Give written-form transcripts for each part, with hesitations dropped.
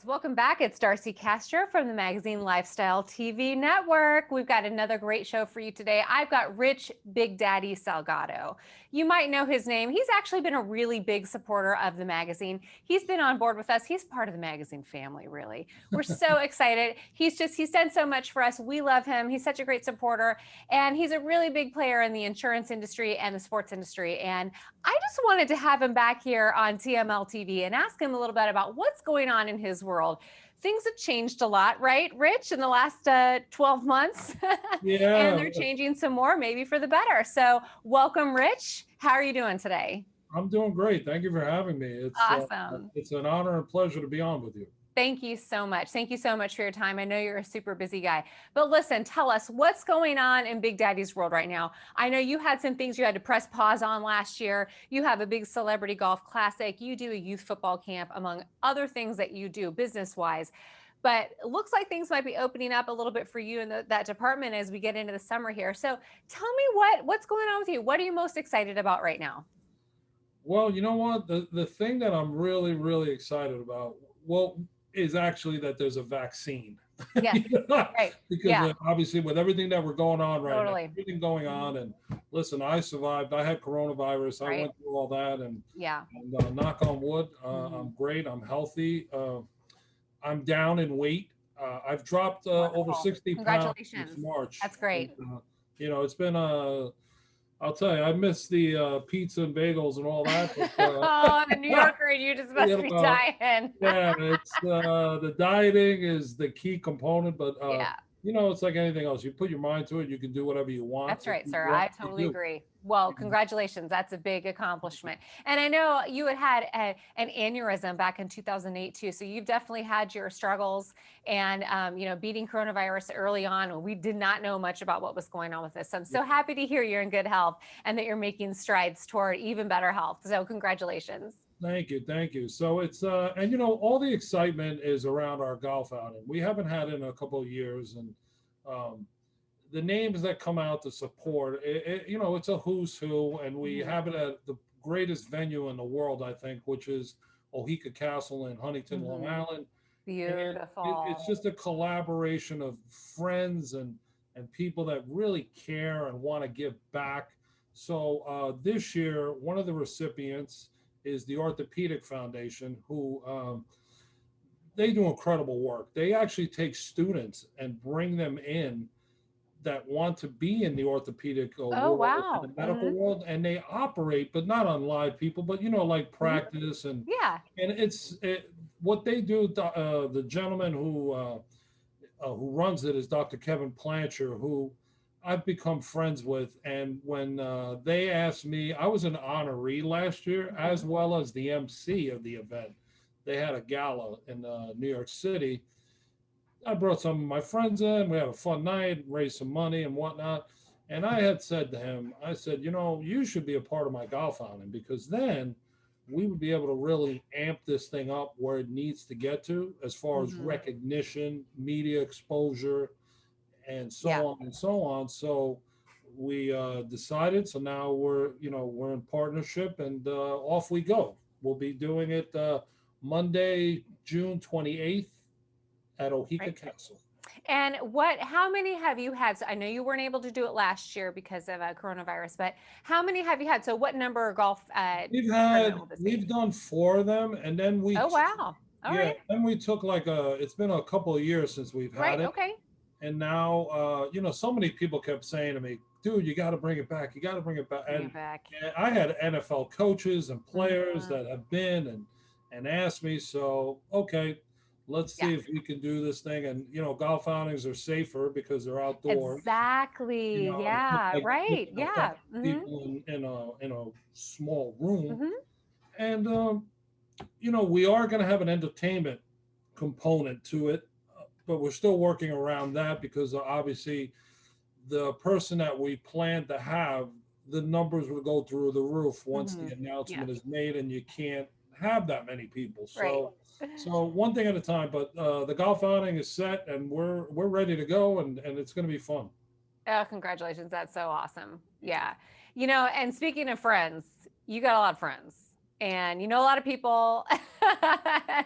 Welcome back. It's Darcy Castro from the Magazine Lifestyle TV Network. We've got another great show for you today. I've got Rich Big Daddy Salgado. You might know his name. He's actually been a really big supporter of the magazine. He's been on board with us. He's part of the magazine family, really. We're so excited. He's done so much for us. We love him. He's such a great supporter, and he's a really big player in the insurance industry and the sports industry. And I just wanted to have him back here on TML TV and ask him a little bit about what's going on in his world. Things have changed a lot, right, Rich, in the last 12 months? Yeah. And they're changing some more, maybe for the better. So welcome, Rich. How are you doing today? I'm doing great. Thank you for having me. It's awesome. It's an honor and pleasure to be on with you. Thank you so much. Thank you so much for your time. I know you're a super busy guy, but listen, tell us what's going on in Big Daddy's world right now. I know you had some things you had to press pause on last year. You have a big celebrity golf classic. You do a youth football camp, among other things that you do business-wise. But it looks like things might be opening up a little bit for you in that department as we get into the summer here. So tell me what's going on with you? What are you most excited about right now? Well, you know what? The thing that I'm really, really excited about, is actually that there's a vaccine. Yes, right. Because obviously with everything that we're going on right Totally. now, everything going on, and listen, I survived. I had coronavirus. Right. I went through all that, and Yeah. and knock on wood, I'm great. I'm healthy. I'm down in weight. I've dropped over 60 pounds Congratulations. since March. That's great. And, it's been I'll tell you, I miss the pizza and bagels and all that. But, oh, I'm a New Yorker, and you just must be dying. Yeah, it's the dieting is the key component, but yeah. It's like anything else. You put your mind to it, you can do whatever you want. That's right, sir. I totally agree. Well, congratulations. That's a big accomplishment. And I know you had an aneurysm back in 2008 too. So you've definitely had your struggles and, beating coronavirus early on. We did not know much about what was going on with this. So I'm so happy to hear you're in good health and that you're making strides toward even better health. So congratulations. Thank you. Thank you. So it's, and all the excitement is around our golf outing. We haven't had it in a couple of years, and the names that come out to support, it's a who's who, and we have it at the greatest venue in the world, I think, which is Oheka Castle in Huntington, Long Island. Beautiful. It's just a collaboration of friends and people that really care and want to give back. So this year, one of the recipients is the Orthopedic Foundation, who they do incredible work. They actually take students and bring them in that want to be in the orthopedic world, wow. in the medical world, and they operate, but not on live people, but like practice and and what they do. The gentleman who runs it is Dr. Kevin Plancher, who I've become friends with. And when they asked me, I was an honoree last year, as well as the MC of the event. They had a gala in New York City. I brought some of my friends in. We had a fun night, raised some money and whatnot. And I had said to him, I said, you should be a part of my golf outing, because then we would be able to really amp this thing up where it needs to get to as far as recognition, media exposure, and so on and so on. So we decided. So now we're in partnership, and off we go. We'll be doing it Monday, June 28th at Oheka Castle. And how many have you had? So I know you weren't able to do it last year because of coronavirus, but how many have you had? So what number of golf? We've done 4 of them, and then we. Oh wow! All right. Then we took it's been a couple of years since we've had it. Okay. And now, so many people kept saying to me, dude, you got to bring it back. You got to bring it back. And I had NFL coaches and players that have been and asked me. So, okay, let's see if we can do this thing. And, golf outings are safer because they're outdoors. Exactly. Right. People in a small room. And, we are going to have an entertainment component to it. but we're still working around that because obviously the person that we plan to have, the numbers will go through the roof once the Yeah. announcement is made, and you can't have that many people. Right. So one thing at a time. But the golf outing is set, and we're ready to go, and it's going to be fun. Oh, congratulations. That's so awesome. Yeah. You know, and speaking of friends, you got a lot of friends and you know a lot of people.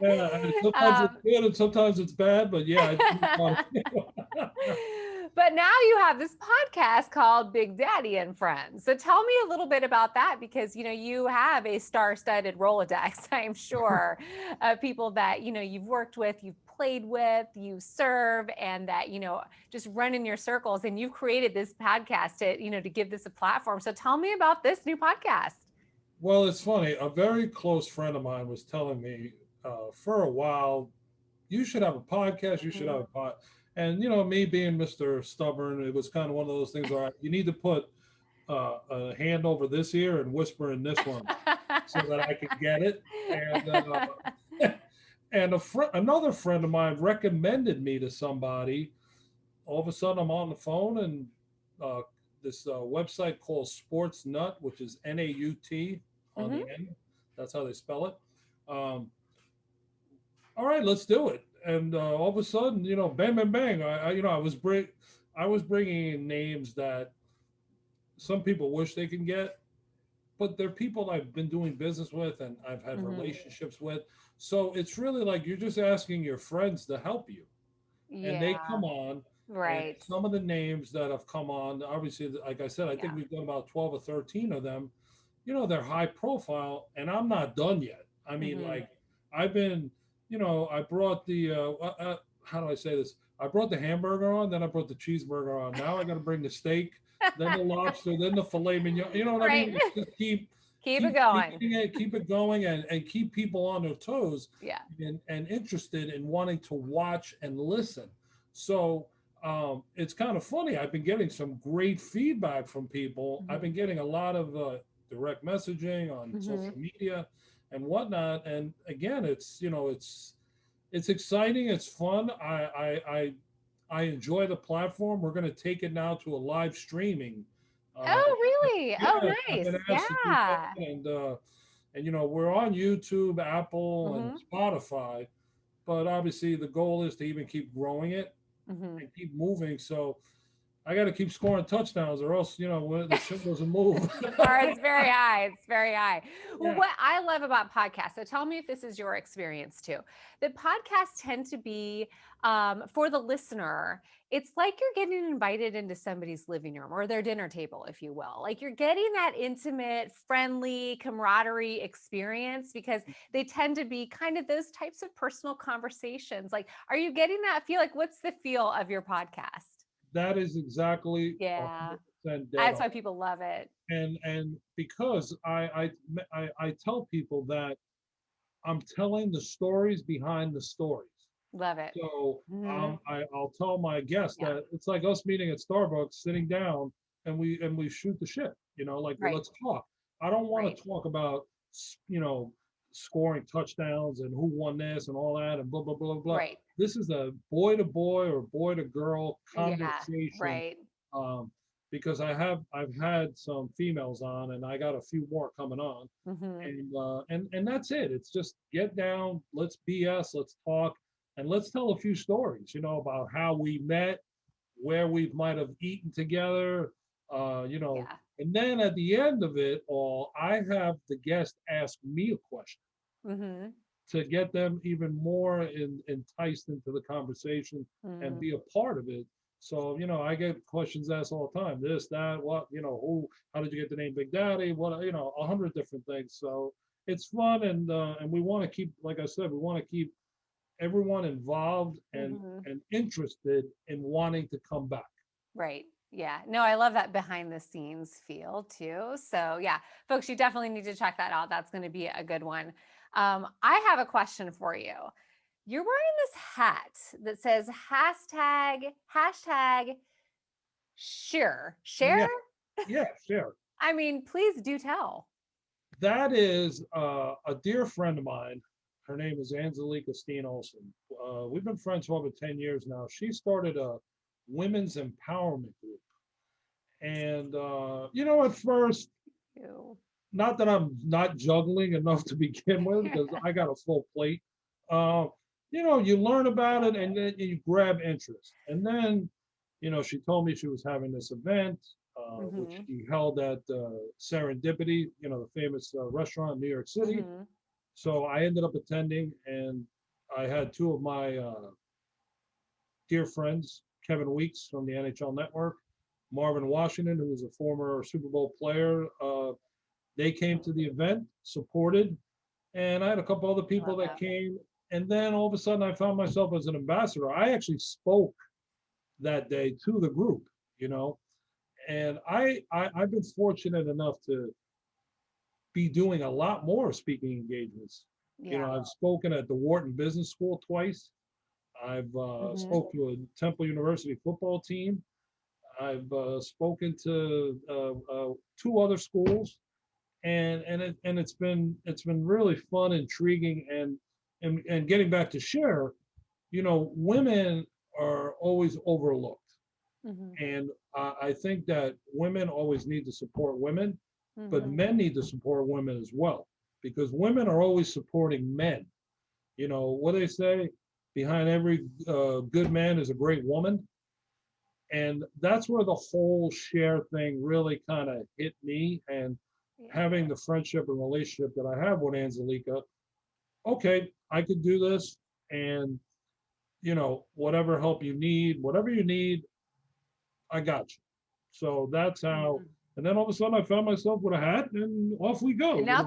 Yeah, and sometimes it's um, good and sometimes it's bad, but yeah, I do want to. but now you have this podcast called Big Daddy and Friends. So tell me a little bit about that because you know you have a star-studded Rolodex, I'm sure, of people that you know you've worked with, you've played with, you serve, and that you know just run in your circles. And you've created this podcast to you know to give this a platform. So tell me about this new podcast. Well, it's funny. A very close friend of mine was telling me for a while, you should have a podcast. You should have a pod. And me being Mr. Stubborn, it was kind of one of those things where you need to put a hand over this ear and whisper in this one so that I could get it. And another friend of mine recommended me to somebody. All of a sudden, I'm on the phone, and uh, this website called Sports Nut, which is NAUT on the end. That's how they spell it. Um, all right, let's do it. And all of a sudden, bang, bang, bang. I was bringing in names that some people wish they can get, but they're people I've been doing business with and I've had relationships with. So it's really like you're just asking your friends to help you, and they Yeah. come on. And Right. some of the names that have come on, obviously, like I said, I think Yeah. we've done about 12 or 13 of them. They're high profile, and I'm not done yet. I mean, like, I've been, I brought how do I say this? I brought the hamburger on, then I brought the cheeseburger on. Now I got to bring the steak, then the lobster, then the filet mignon. You know what I Right. mean? It's just Keep it keep going. feeding it, keep it going, and keep people on their toes Yeah. and interested in wanting to watch and listen. So it's kind of funny. I've been getting some great feedback from people. I've been getting a lot of direct messaging on social media and whatnot. And again, it's exciting. It's fun. I enjoy the platform. We're going to take it now to a live streaming. Uh, Oh, really? Oh, yeah, I've nice. been asked to do Yeah. that, and we're on YouTube, Apple, and Spotify. But obviously, the goal is to even keep growing it and keep moving. So I got to keep scoring touchdowns, or else the ship doesn't move. The bar is very high. It's very high. Well, Yeah. what I love about podcasts, so tell me if this is your experience too, that podcasts tend to be for the listener, it's like you're getting invited into somebody's living room or their dinner table, if you will. Like you're getting that intimate, friendly, camaraderie experience because they tend to be kind of those types of personal conversations. Like, are you getting that feel? Like, what's the feel of your podcast? That is exactly Yeah. 100% dead That's on. why people love it. And because I tell people that I'm telling the stories behind the stories. Love it. So Mhm. I'll tell my guests Yeah. that it's like us meeting at Starbucks, sitting down, and we shoot the shit. Like, well, Right. let's talk. I don't want Right. to talk about scoring touchdowns and who won this and all that and blah blah blah blah. Right. This is a boy to boy or boy to girl Yeah. conversation, Right. um, because I've had some females on and I got a few more coming on, Mhm. and that's it. It's just get down, let's BS, let's talk, and let's tell a few stories, about how we met, where we might have eaten together, Yeah. and then at the end of it all, I have the guest ask me a question Mhm. to get them even more enticed into the conversation and Mhm. be a part of it. So, I get questions asked all the time, this, that, what, who, how did you get the name Big Daddy? What, 100 different things. So it's fun. And we want to keep, like I said, we want to keep everyone involved Mhm. and interested in wanting to come back. Right. Yeah. No, I love that behind the scenes feel too. So, yeah, folks, you definitely need to check that out. That's going to be a good one. I have a question for you. You're wearing this hat that says hashtag share. Yeah, yeah, sure. I mean, please do tell. That is a dear friend of mine. Her name is Angelica Steen Olson. We've been friends for over 10 years now. She started a women's empowerment group. And, at first, not that I'm not juggling enough to begin with, because I got a full plate. You learn about it and then you grab interest. And then, she told me she was having this event, which she held at Serendipity, the famous restaurant in New York City. So I ended up attending, and I had two of my dear friends, Kevin Weeks from the NHL Network, Marvin Washington, who was a former Super Bowl player. They came to the event, supported, and I had a couple other people that came. And then all of a sudden, I found myself as an ambassador. I actually spoke that day to the group, and I've been fortunate enough to be doing a lot more speaking engagements. I've spoken at the Wharton Business School twice. I've spoke to a Temple University football team. I've spoken to two other schools, and it's been really fun, intriguing, and getting back to share. Women are always overlooked, and I think that women always need to support women, but men need to support women as well, because women are always supporting men. What they say, behind every good man is a great woman. And that's where the whole share thing really kind of hit me. And having the friendship and relationship that I have with Angelica, okay, I could do this. And, whatever help you need, whatever you need, I got you. So that's how. And then all of a sudden, I found myself with a hat, and off we go. And now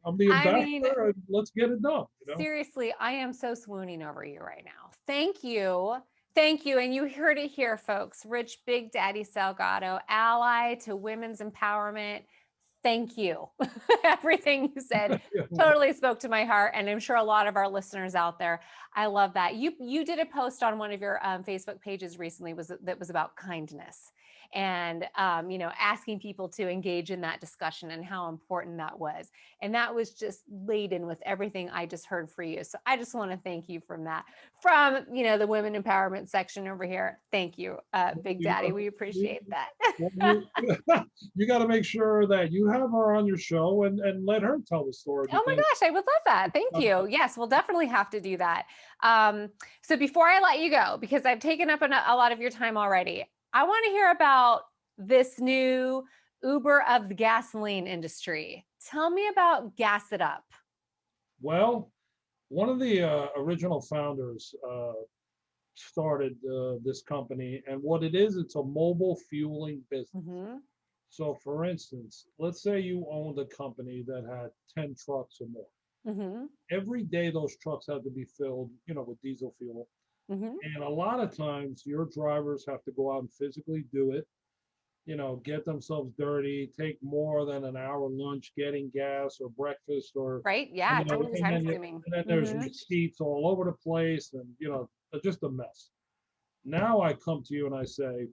I'm the ambassador, and let's get it done. Seriously, I am so swooning over you right now. Thank you. Thank you. And you heard it here, folks. Rich Big Daddy Salgado, ally to women's empowerment. Thank you. Everything you said totally spoke to my heart, and I'm sure a lot of our listeners out there. I love that. You did a post on one of your Facebook pages recently that was about kindness, and asking people to engage in that discussion and how important that was. And that was just laden with everything I just heard for you. So I just want to thank you from that, from the women empowerment section over here. Thank you, Big Daddy. We appreciate that. You got to make sure that you have her on your show and let her tell the story. Oh my gosh, I would love that. Thank you. Yes, we'll definitely have to do that. So before I let you go, because I've taken up a lot of your time already, I want to hear about this new Uber of the gasoline industry. Tell me about Gas It Up. Well, one of the original founders started this company, and what it is, it's a mobile fueling business. So for instance, let's say you owned a company that had 10 trucks or more. Every day those trucks had to be filled, with diesel fuel. And a lot of times your drivers have to go out and physically do it, get themselves dirty, take more than an hour lunch getting gas or breakfast or right. Yeah. Totally time consuming. And then there's receipts all over the place, and just a mess. Now I come to you and I say,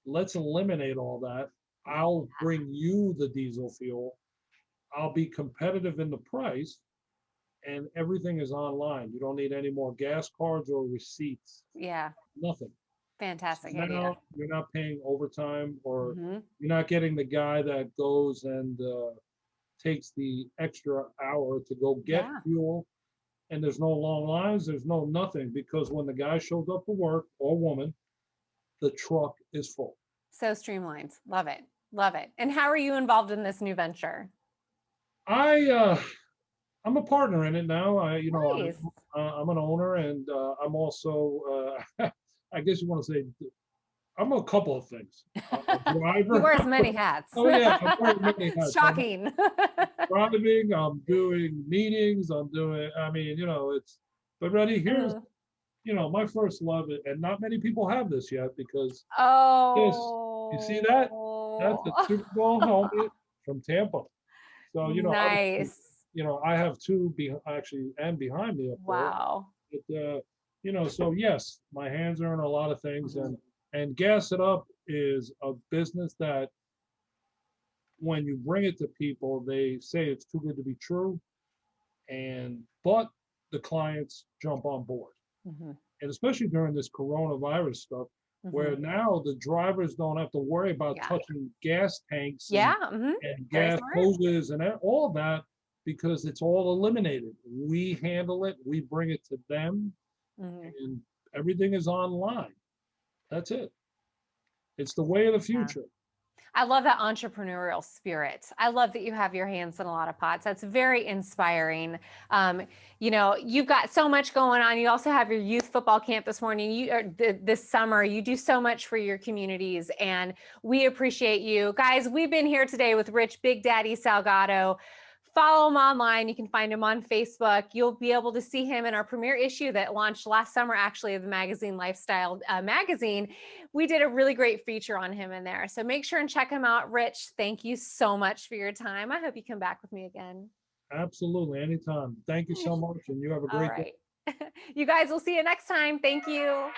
let's eliminate all that. I'll bring you the diesel fuel. I'll be competitive in the price, and everything is online. You don't need any more gas cards or receipts. Yeah. Nothing. Fantastic Now idea. You're not paying overtime, or you're not getting the guy that goes and takes the extra hour to go get fuel. And there's no long lines. There's no nothing, because when the guy shows up for work, or woman, the truck is full. So streamlined. Love it. Love it. And how are you involved in this new venture? I'm a partner in it now. Nice. I'm an owner, and I'm also, I guess you want to say, I'm a couple of things. A driver. He wears many hats. Oh yeah, I'm wearing many hats. Shocking. I'm driving. I'm doing meetings. But Reddy, here's, my first love, and not many people have this yet, because you see that? That's a Super Bowl helmet from Tampa. So nice. I have two actually and behind me up there. Wow. But so yes, my hands are in a lot of things, and Gas It Up is a business that when you bring it to people, they say it's too good to be true. And but the clients jump on board. Mhm. And especially during this coronavirus stuff, where Mhm. now the drivers don't have to worry about Yeah. touching gas tanks Yeah. and Very gas smart. hoses and all that, because it's all eliminated. We handle it, we bring it to them, Mhm. and everything is online. That's it. It's the way of the Yeah. future. I love that entrepreneurial spirit. I love that you have your hands in a lot of pots. That's very inspiring. Um, you've got so much going on. You also have your youth football camp this morning. This summer. You do so much for your communities, and we appreciate you, guys. We've been here today with Rich Big Daddy Salgado. Follow him online. You can find him on Facebook. You'll be able to see him in our premiere issue that launched last summer, actually, of the magazine Lifestyle magazine. We did a really great feature on him in there. So make sure and check him out. Rich, thank you so much for your time. I hope you come back with me again. Absolutely, anytime. Thank you so much, and you have a All great day. right. You guys will see you next time. Thank you.